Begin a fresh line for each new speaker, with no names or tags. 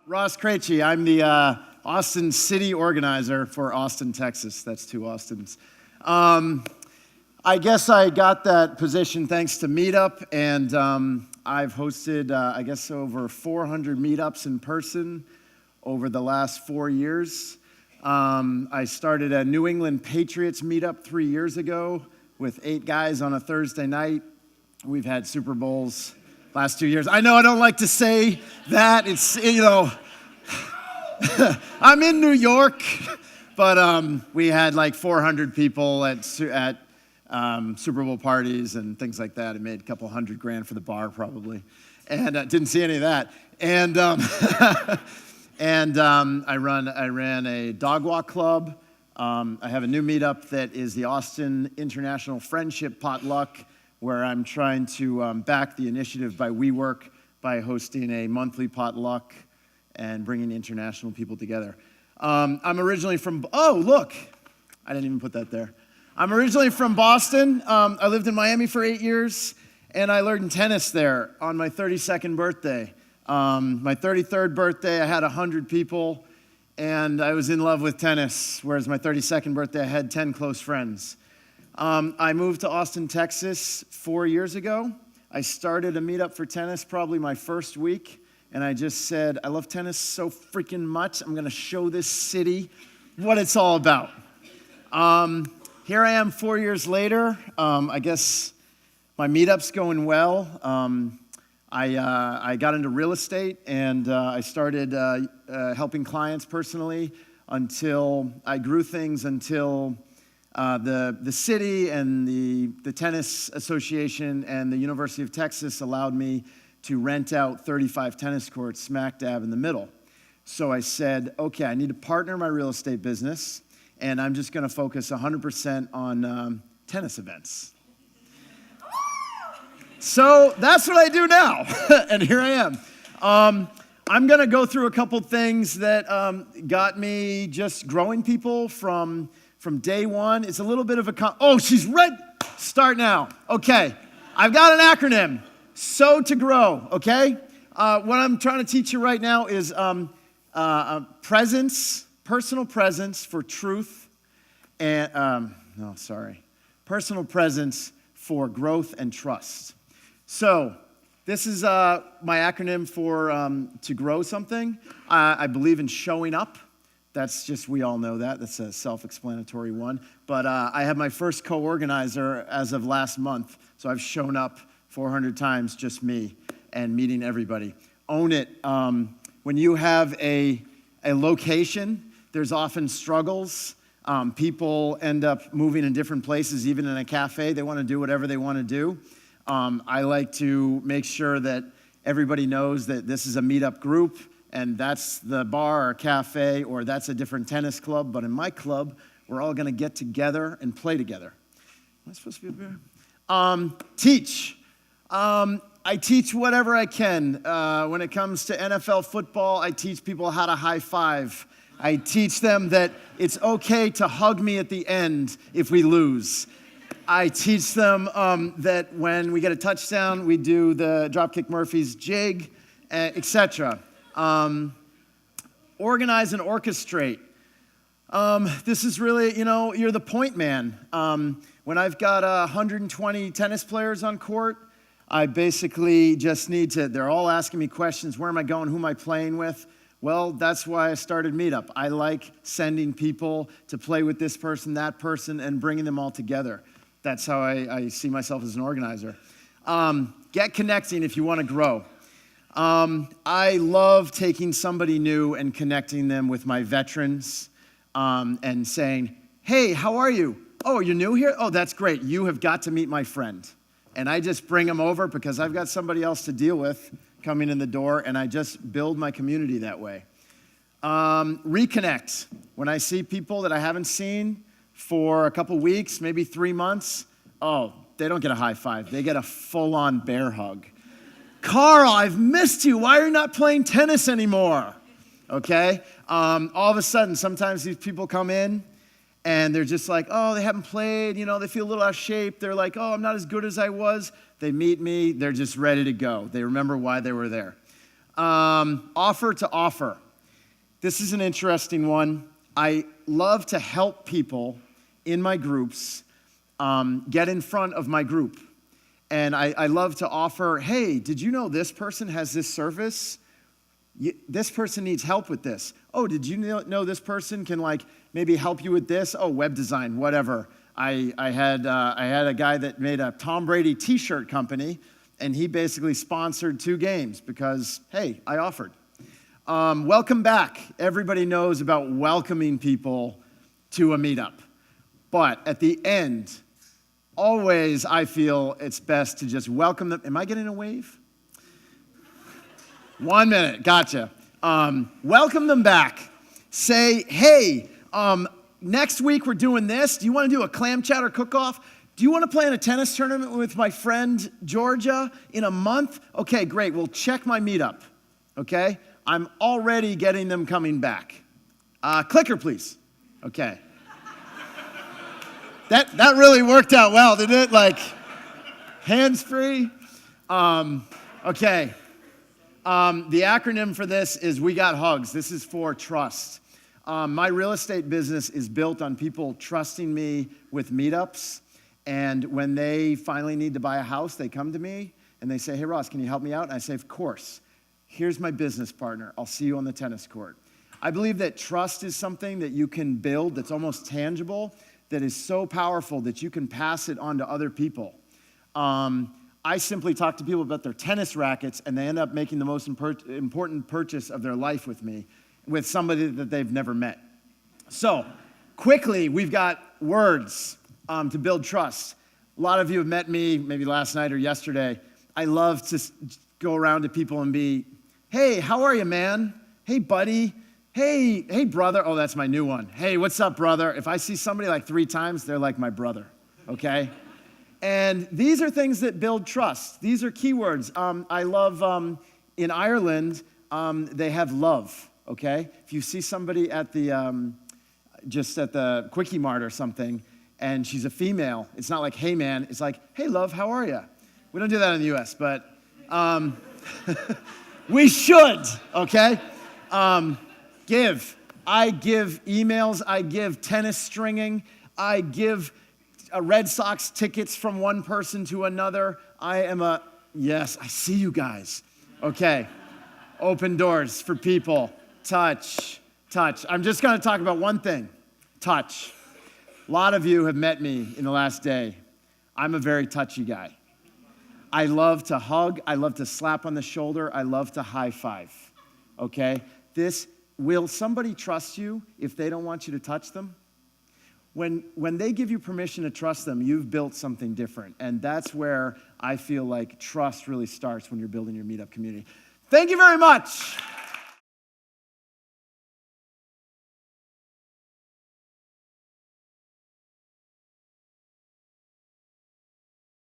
Ross Krachey. I'm the Austin city organizer for Austin, Texas. That's two Austins. I guess I got that position thanks to Meetup, and I've hosted, over 400 meetups in person over the last 4 years. I started a New England Patriots meetup 3 years ago with 8 guys on a Thursday night. We've had Super Bowls last 2 years. I know I don't like to say that. It's, I'm in New York, but we had like 400 people at Super Bowl parties and things like that. It made a couple $100,000 for the bar probably, and didn't see any of that. And I ran a dog walk club. I have a new meetup that is the Austin International Friendship Potluck, where I'm trying to back the initiative by WeWork by hosting a monthly potluck and bringing international people together. I'm originally from, oh, look, I didn't even put that there. I'm originally from Boston. I lived in Miami for 8 years, and I learned tennis there on my 32nd birthday. My 33rd birthday, I had 100 people, and I was in love with tennis, whereas my 32nd birthday, I had 10 close friends. I moved to Austin, Texas 4 years ago. I started a meetup for tennis probably my first week, and I just said, I love tennis so freaking much, I'm gonna show this city what it's all about. Here I am 4 years later. I guess my meetup's going well. I got into real estate, and I started helping clients personally until I grew things until the city and the Tennis Association and the University of Texas allowed me to rent out 35 tennis courts smack dab in the middle. So I said, okay, I need to partner my real estate business, and I'm just gonna focus 100% on tennis events. So that's what I do now, and here I am. I'm gonna go through a couple things that got me just growing people from day one. It's a little bit of a, oh, she's red. Start now. Okay, I've got an acronym, SO to grow, okay? What I'm trying to teach you right now is presence, personal presence for truth, and, personal presence for growth and trust. So this is my acronym for to grow something. I believe in showing up. That's just, we all know that. That's a self-explanatory one. But I have my first co-organizer as of last month. So I've shown up 400 times, just me, and meeting everybody. Own it. When you have a location, there's often struggles. People end up moving in different places, even in a cafe. They want to do whatever they want to do. I like to make sure that everybody knows that this is a meetup group, and that's the bar or cafe, or that's a different tennis club. But in my club, we're all going to get together and play together. Am I supposed to be up here? Teach. I teach whatever I can. When it comes to NFL football, I teach people how to high five. I teach them that it's okay to hug me at the end if we lose. I teach them that when we get a touchdown, we do the Dropkick Murphys jig, etc. Organize and orchestrate. This is really, you're the point man. When I've got 120 tennis players on court, I basically just need to, they're all asking me questions. Where am I going? Who am I playing with? Well, that's why I started Meetup. I like sending people to play with this person, that person, and bringing them all together. That's how I see myself as an organizer. Get connecting if you want to grow. I love taking somebody new and connecting them with my veterans and saying, hey, how are you? Oh, you're new here? Oh, that's great. You have got to meet my friend. And I just bring them over because I've got somebody else to deal with coming in the door, and I just build my community that way. Reconnect. When I see people that I haven't seen for a couple weeks, maybe 3 months, oh, they don't get a high five. They get a full-on bear hug. Carl, I've missed you. Why are you not playing tennis anymore? Okay? All of a sudden, sometimes these people come in, and they're just like, oh, they haven't played. They feel a little out of shape. They're like, oh, I'm not as good as I was. They meet me. They're just ready to go. They remember why they were there. Offer to offer. This is an interesting one. I love to help people in my groups get in front of my group. And I love to offer, hey, did you know this person has this service? This person needs help with this. Oh, did you know this person can maybe help you with this? Oh, web design, whatever. I had a guy that made a Tom Brady t-shirt company, and he basically sponsored 2 games because, hey, I offered. Welcome back. Everybody knows about welcoming people to a meetup. But at the end, always I feel it's best to just welcome them. Am I getting a wave? 1 minute, gotcha. Welcome them back. Say, hey, next week we're doing this. Do you want to do a clam chowder cook-off? Do you want to play in a tennis tournament with my friend Georgia in a month? Okay, great. We'll check my meetup, okay? I'm already getting them coming back. Clicker, please. Okay. That really worked out well, didn't it? Hands-free. Okay. The acronym for this is We Got Hugs. This is for trust. My real estate business is built on people trusting me with meetups. And when they finally need to buy a house, they come to me and they say, hey, Ross, can you help me out? And I say, of course. Here's my business partner. I'll see you on the tennis court. I believe that trust is something that you can build that's almost tangible, that is so powerful that you can pass it on to other people. I simply talk to people about their tennis rackets, and they end up making the most important purchase of their life with me, with somebody that they've never met. So, quickly, we've got words to build trust. A lot of you have met me maybe last night or yesterday. I love to go around to people and be, hey, how are you, man? Hey, buddy. Hey, brother. Oh, that's my new one. Hey, what's up, brother? If I see somebody 3 times, they're like my brother, okay? And these are things that build trust. These are keywords. I love, in Ireland, they have love, okay? If you see somebody at the, just at the Quickie Mart or something, and she's a female, it's not like, hey, man. It's like, hey, love, how are you? We don't do that in the U.S., but we should, okay? Give. I give emails. I give tennis stringing. I give Red Sox tickets from one person to another. Yes, I see you guys. Okay. Open doors for people. Touch. I'm just going to talk about one thing. Touch. A lot of you have met me in the last day. I'm a very touchy guy. I love to hug. I love to slap on the shoulder. I love to high five. Okay? Will somebody trust you if they don't want you to touch them? When they give you permission to trust them, you've built something different. And that's where I feel like trust really starts when you're building your meetup community. Thank you very much.